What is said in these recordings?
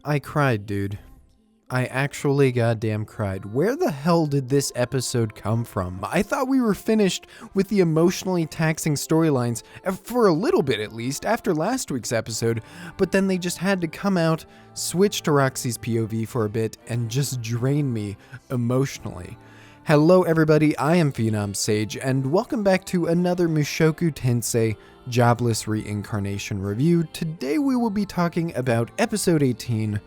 I cried, dude. I actually goddamn cried. Where the hell did this episode come from? I thought we were finished with the emotionally taxing storylines, for a little bit at least, after last week's episode, but then they just had to come out, switch to Roxy's POV for a bit, and just drain me emotionally. Hello everybody, I am Phenom Sage, and welcome back to another Mushoku Tensei Jobless Reincarnation review. Today we will be talking about episode 18,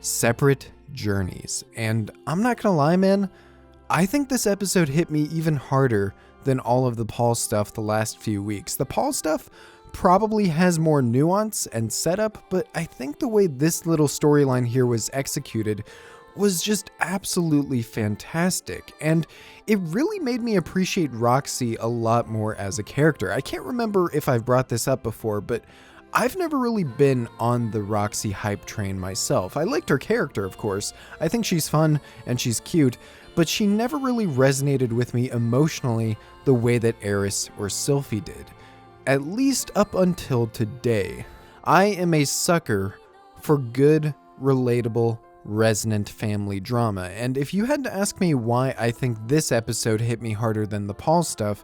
Separate Journeys. And I'm not gonna lie, man, I think this episode hit me even harder than all of the Paul stuff the last few weeks. The Paul stuff probably has more nuance and setup, but I think the way this little storyline here was executed was just absolutely fantastic, and it really made me appreciate Roxy a lot more as a character. I can't remember if I've brought this up before, but I've never really been on the Roxy hype train myself. I liked her character, of course. I think she's fun and she's cute, but she never really resonated with me emotionally the way that Eris or Sylphie did. At least up until today. I am a sucker for good, relatable, resonant family drama, and if you had to ask me why I think this episode hit me harder than the Paul stuff,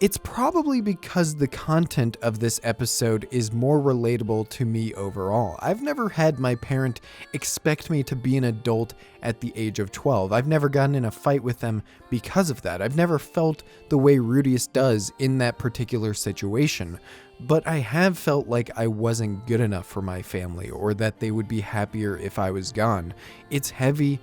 it's probably because the content of this episode is more relatable to me overall. I've never had my parent expect me to be an adult at the age of 12. I've never gotten in a fight with them because of that. I've never felt the way Rudius does in that particular situation. But I have felt like I wasn't good enough for my family, or that they would be happier if I was gone. It's heavy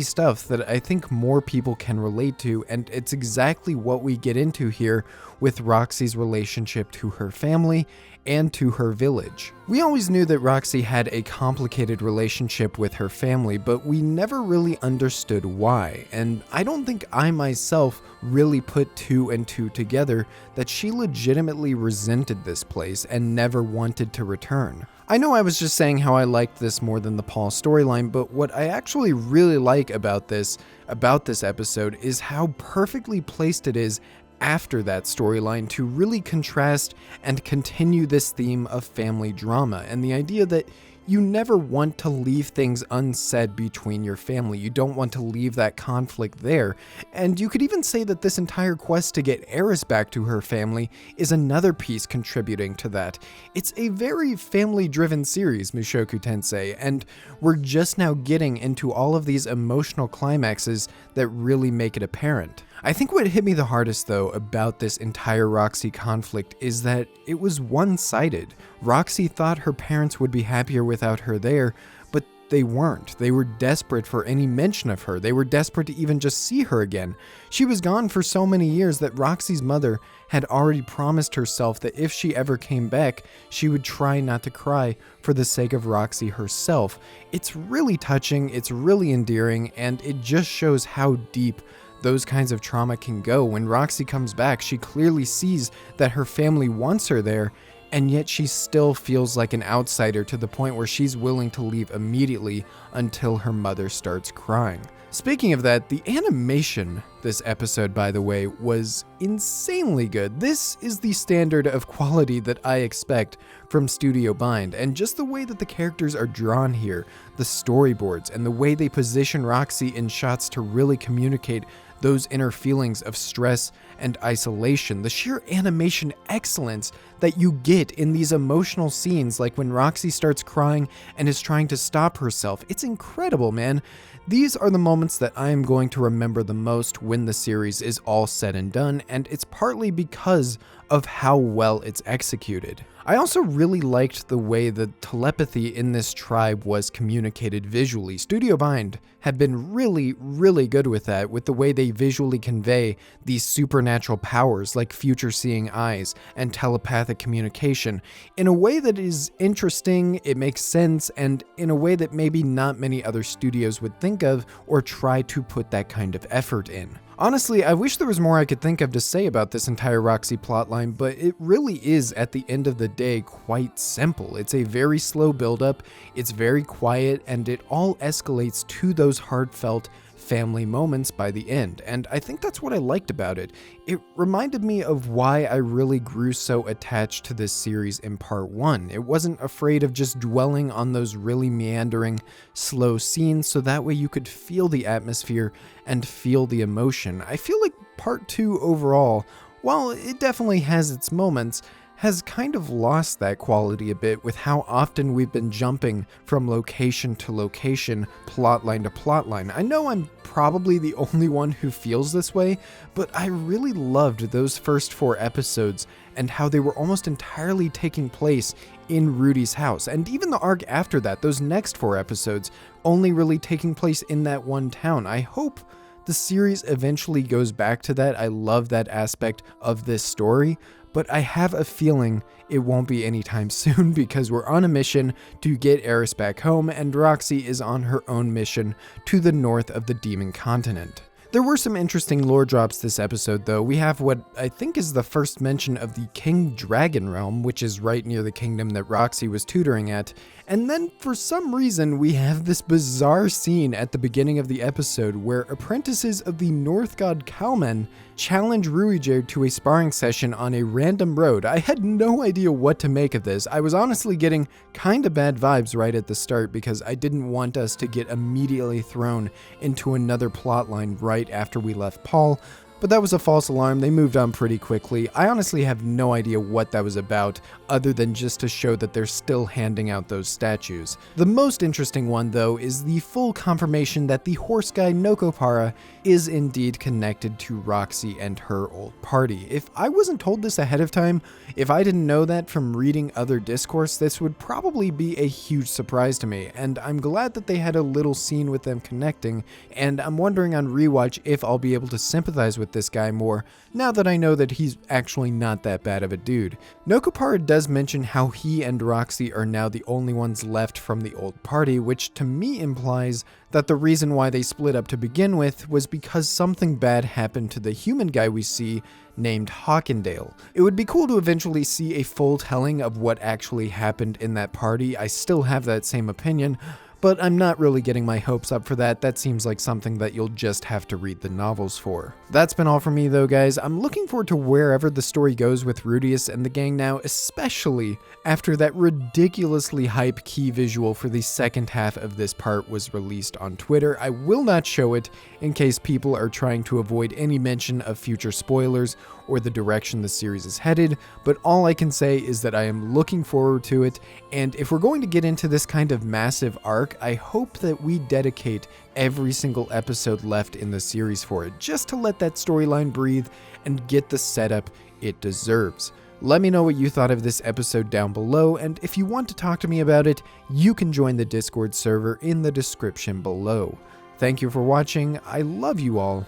stuff that I think more people can relate to, and it's exactly what we get into here with Roxy's relationship to her family and to her village. We always knew that Roxy had a complicated relationship with her family, but we never really understood why, and I don't think I myself really put two and two together that she legitimately resented this place and never wanted to return. I know I was just saying how I liked this more than the Paul storyline, but what I actually really like about this episode is how perfectly placed it is after that storyline to really contrast and continue this theme of family drama and the idea that you never want to leave things unsaid between your family. You don't want to leave that conflict there. And you could even say that this entire quest to get Eris back to her family is another piece contributing to that. It's a very family-driven series, Mushoku Tensei, and we're just now getting into all of these emotional climaxes that really make it apparent. I think what hit me the hardest, though, about this entire Roxy conflict is that it was one-sided. Roxy thought her parents would be happier without her there, but they weren't. They were desperate for any mention of her. They were desperate to even just see her again. She was gone for so many years that Roxy's mother had already promised herself that if she ever came back, she would try not to cry for the sake of Roxy herself. It's really touching, it's really endearing, and it just shows how deep those kinds of trauma can go. When Roxy comes back, she clearly sees that her family wants her there, and yet she still feels like an outsider to the point where she's willing to leave immediately until her mother starts crying. Speaking of that, the animation this episode, by the way, was insanely good. This is the standard of quality that I expect from Studio Bind, and just the way that the characters are drawn here, the storyboards, and the way they position Roxy in shots to really communicate those inner feelings of stress and isolation, the sheer animation excellence that you get in these emotional scenes, like when Roxy starts crying and is trying to stop herself. It's incredible, man. These are the moments that I am going to remember the most when the series is all said and done, and it's partly because of how well it's executed. I also really liked the way the telepathy in this tribe was communicated visually. Studio Bind have been really good with that, with the way they visually convey these supernatural powers like future-seeing eyes and telepathic communication in a way that is interesting, it makes sense, and in a way that maybe not many other studios would think of or try to put that kind of effort in. Honestly, I wish there was more I could think of to say about this entire Roxy plotline, but it really is, at the end of the day, quite simple. It's a very slow build-up, it's very quiet, and it all escalates to those heartfelt family moments by the end, and I think that's what I liked about it. It reminded me of why I really grew so attached to this series in part 1. It wasn't afraid of just dwelling on those really meandering, slow scenes, so that way you could feel the atmosphere and feel the emotion. I feel like part 2 overall, while it definitely has its moments, has kind of lost that quality a bit with how often we've been jumping from location to location, plotline to plotline. I know I'm probably the only one who feels this way, but I really loved those first 4 episodes and how they were almost entirely taking place in Rudy's house. And even the arc after that, those next 4 episodes, only really taking place in that one town. I hope the series eventually goes back to that. I love that aspect of this story, but I have a feeling it won't be anytime soon because we're on a mission to get Eris back home and Roxy is on her own mission to the north of the Demon Continent. There were some interesting lore drops this episode though. We have what I think is the first mention of the King Dragon Realm, which is right near the kingdom that Roxy was tutoring at. And then for some reason we have this bizarre scene at the beginning of the episode where apprentices of the North God Kalman challenge Ruijerd to a sparring session on a random road. I had no idea what to make of this. I was honestly getting kinda bad vibes right at the start because I didn't want us to get immediately thrown into another plotline right after we left Paul. But that was a false alarm. They moved on pretty quickly. I honestly have no idea what that was about, other than just to show that they're still handing out those statues. The most interesting one, though, is the full confirmation that the horse guy Nokopara is indeed connected to Roxy and her old party. If I wasn't told this ahead of time, if I didn't know that from reading other discourse, this would probably be a huge surprise to me, and I'm glad that they had a little scene with them connecting, and I'm wondering on rewatch if I'll be able to sympathize with this guy more, now that I know that he's actually not that bad of a dude. Nokopara does mention how he and Roxy are now the only ones left from the old party, which to me implies that the reason why they split up to begin with was because something bad happened to the human guy we see named Hawkindale. It would be cool to eventually see a full telling of what actually happened in that party. I still have that same opinion, but I'm not really getting my hopes up for that. That seems like something that you'll just have to read the novels for. That's been all for me though, guys. I'm looking forward to wherever the story goes with Rudius and the gang now, especially after that ridiculously hype key visual for the second half of this part was released on Twitter. I will not show it in case people are trying to avoid any mention of future spoilers or the direction the series is headed, but all I can say is that I am looking forward to it, and if we're going to get into this kind of massive arc, I hope that we dedicate every single episode left in the series for it, just to let that storyline breathe and get the setup it deserves. Let me know what you thought of this episode down below, and if you want to talk to me about it, you can join the Discord server in the description below. Thank you for watching, I love you all,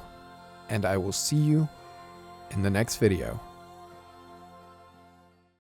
and I will see you in the next video.